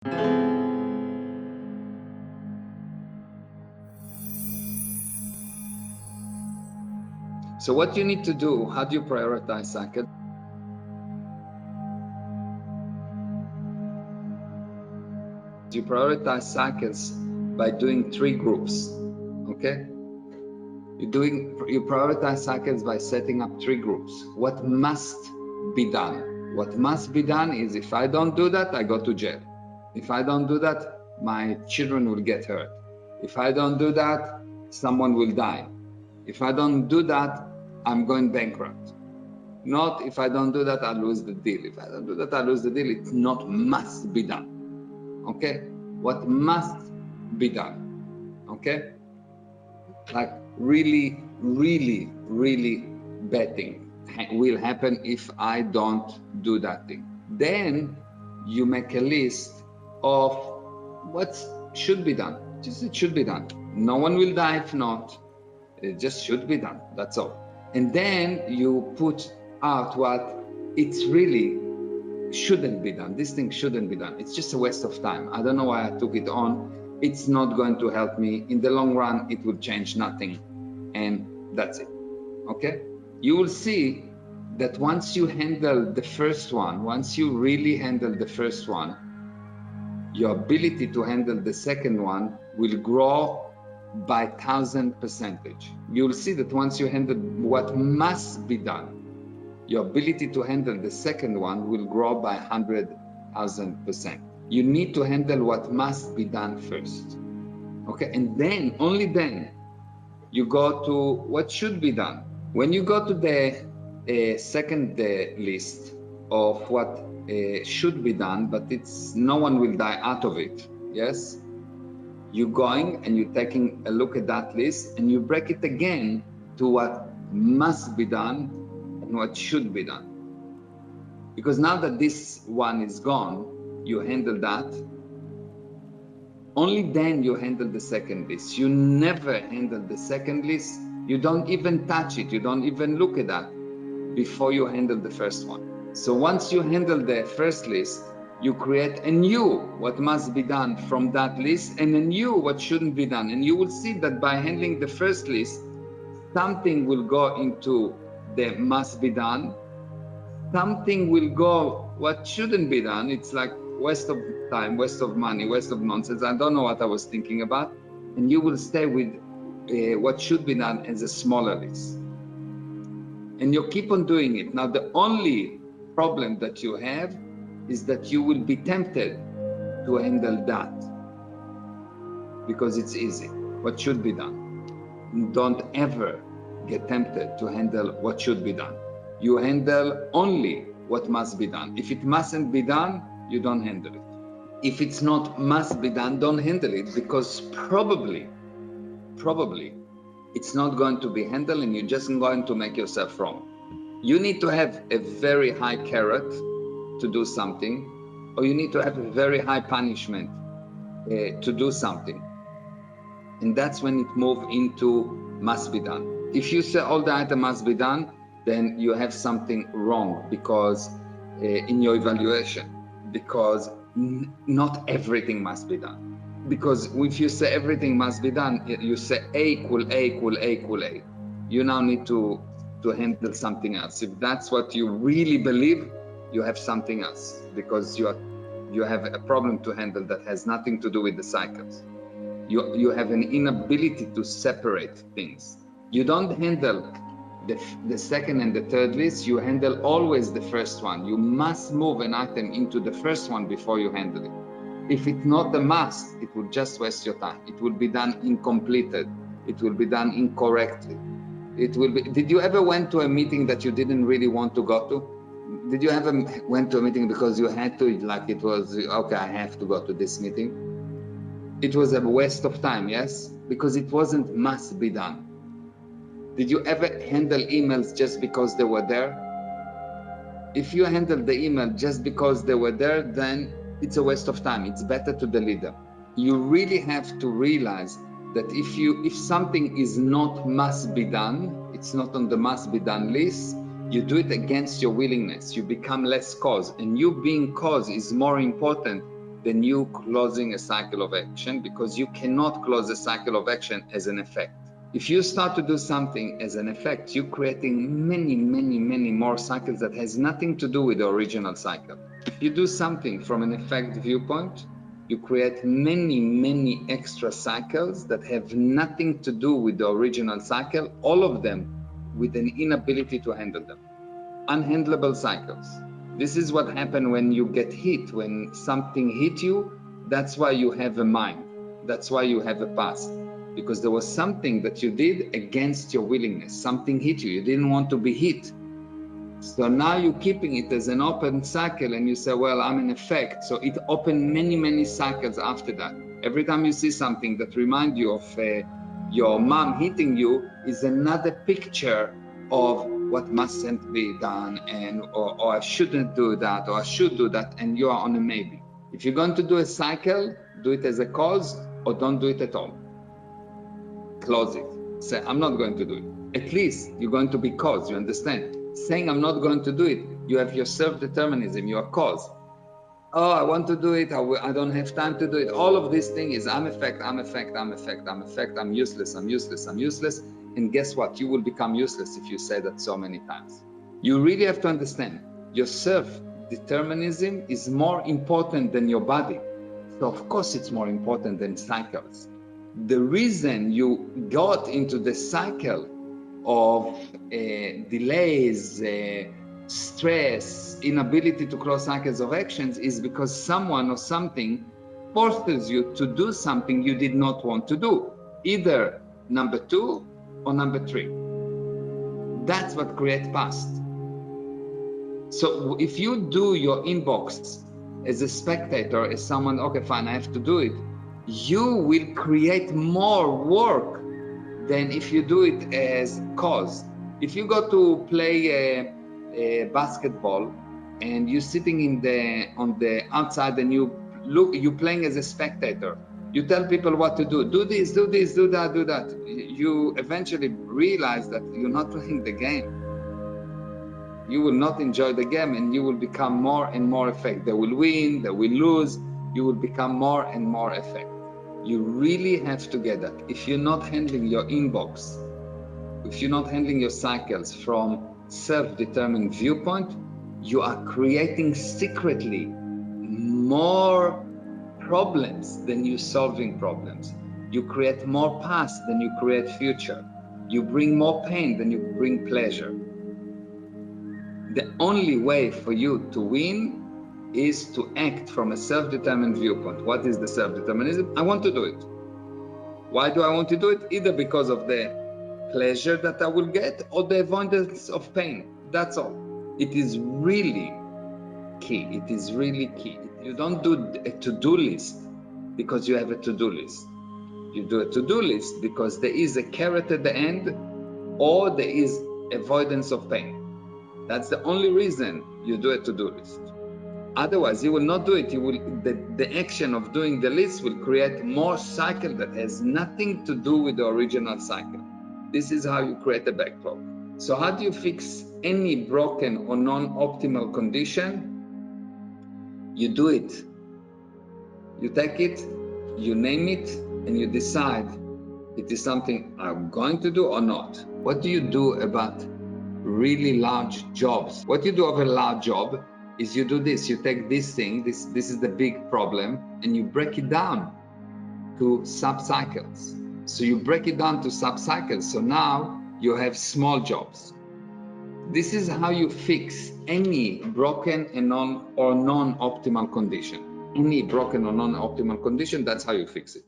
So what you need to do, how do you prioritize cycle? You prioritize cycles by doing 3 groups, okay? You prioritize cycles by setting up 3 groups. What must be done? What must be done is, if I don't do that, I go to jail. If I don't do that, my children will get hurt. If I don't do that, someone will die. If I don't do that, I'm going bankrupt. Not if I don't do that, I'll lose the deal. If I don't do that, I'll lose the deal. It's not must be done. Okay? What must be done? Okay? Like really, really, really bad thing will happen if I don't do that thing. Then you make a list of what should be done. Just it should be done. No one will die if not. It just should be done. That's all. And then you put out what it's really shouldn't be done. This thing shouldn't be done. It's just a waste of time. I don't know why I took it on. It's not going to help me. In the long run, it will change nothing. And that's it. Okay? You will see that once you handle the first one, once you really handle the first one, your ability to handle the second one will grow by 1000%. You'll see that once you handle what must be done, your ability to handle the second one will grow by 100,000%. You need to handle what must be done first. Okay, and then, only then, you go to what should be done. When you go to the second list of what should be done, but it's no one will die out of it, yes? You're going and you're taking a look at that list and you break it again to what must be done and what should be done. Because now that this one is gone, you handle that. Only then you handle the second list. You never handle the second list. You don't even touch it. You don't even look at that before you handle the first one. So once you handle the first list, you create a new what must be done from that list and a new what shouldn't be done. And you will see that by handling the first list, something will go into the must be done, something will go what shouldn't be done. It's like waste of time, waste of money, waste of nonsense. I don't know what I was thinking about. And you will stay with what should be done as a smaller list. And you keep on doing it. Now, the only problem that you have is that you will be tempted to handle that because it's easy, what should be done. Don't ever get tempted to handle what should be done. You handle only what must be done. If it mustn't be done, you don't handle it. If it's not must be done, don't handle it, because probably it's not going to be handled and you're just going to make yourself wrong. You need to have a very high carrot to do something, or you need to have a very high punishment to do something. And that's when it moves into must be done. If you say all the item must be done, then you have something wrong because in your evaluation, because not everything must be done. Because if you say everything must be done, you say A equal A equal A equal A. You now need to handle something else. If that's what you really believe, you have something else, because you have a problem to handle that has nothing to do with the cycles. You have an inability to separate things. You don't handle the second and the third list, you handle always the first one. You must move an item into the first one before you handle it. If it's not a must, it will just waste your time. It will be done incompleted. It will be done incorrectly. It will be. Did you ever went to a meeting that you didn't really want to go to? Did you ever went to a meeting because you had to, like it was, okay, I have to go to this meeting? It was a waste of time, yes? Because it wasn't must be done. Did you ever handle emails just because they were there? If you handle the email just because they were there, then it's a waste of time. It's better to delete them. You really have to realize that if something is not must be done, it's not on the must be done list, you do it against your willingness. You become less cause, and you being cause is more important than you closing a cycle of action, because you cannot close a cycle of action as an effect. If you start to do something as an effect, you're creating many, many, many more cycles that has nothing to do with the original cycle. If you do something from an effect viewpoint, you create many, many extra cycles that have nothing to do with the original cycle, all of them with an inability to handle them. Unhandleable cycles. This is what happens when you get hit, when something hit you. That's why you have a mind. That's why you have a past. Because there was something that you did against your willingness. Something hit you. You didn't want to be hit. So now you're keeping it as an open cycle, and you say, well, I'm an effect. So it opened many, many cycles after that. Every time you see something that reminds you of your mom hitting you, is another picture of what mustn't be done, and or I shouldn't do that, or I should do that, and you are on a maybe. If you're going to do a cycle, do it as a cause, or don't do it at all. Close it. Say, I'm not going to do it. At least you're going to be cause, you understand? Saying I'm not going to do it, you have your self-determinism, you are cause. Oh, I want to do it, I don't have time to do it. All of this thing is I'm effect, I'm effect, I'm effect, I'm effect, I'm useless, I'm useless, I'm useless. And guess what? You will become useless if you say that so many times. You really have to understand, your self-determinism is more important than your body. So of course it's more important than cycles. The reason you got into the cycle of delays, stress, inability to close cycles of actions is because someone or something forces you to do something you did not want to do, either number 2 or number 3. That's what creates past. So if you do your inbox as a spectator, as someone, okay, fine, I have to do it, you will create more work than if you do it as cause. If you go to play a basketball and you're sitting on the outside and you're playing as a spectator, you tell people what to do. Do this, do this, do that, do that. You eventually realize that you're not playing the game. You will not enjoy the game, and you will become more and more effect. They will win, they will lose. You will become more and more effect. You really have to get that. If you're not handling your inbox, if you're not handling your cycles from self-determined viewpoint, you are creating secretly more problems than you solving problems. You create more past than you create future. You bring more pain than you bring pleasure. The only way for you to win is to act from a self-determined viewpoint. What is the self-determinism? I want to do it. Why do I want to do it? Either because of the pleasure that I will get or the avoidance of pain. That's all. It is really key. It is really key. You don't do a to-do list because you have a to-do list. You do a to-do list because there is a carrot at the end, or there is avoidance of pain. That's the only reason you do a to-do list. Otherwise, you will not do it. The action of doing the list will create more cycle that has nothing to do with the original cycle. This is how you create a backlog. So how do you fix any broken or non-optimal condition? You do it. You take it, you name it, and you decide it is something I'm going to do or not. What do you do about really large jobs? What you do of a large job is you do this. You take this thing, this is the big problem, and you break it down to sub-cycles. So you break it down to sub-cycles. So now you have small jobs. This is how you fix any broken and non-optimal condition. Any broken or non-optimal condition, that's how you fix it.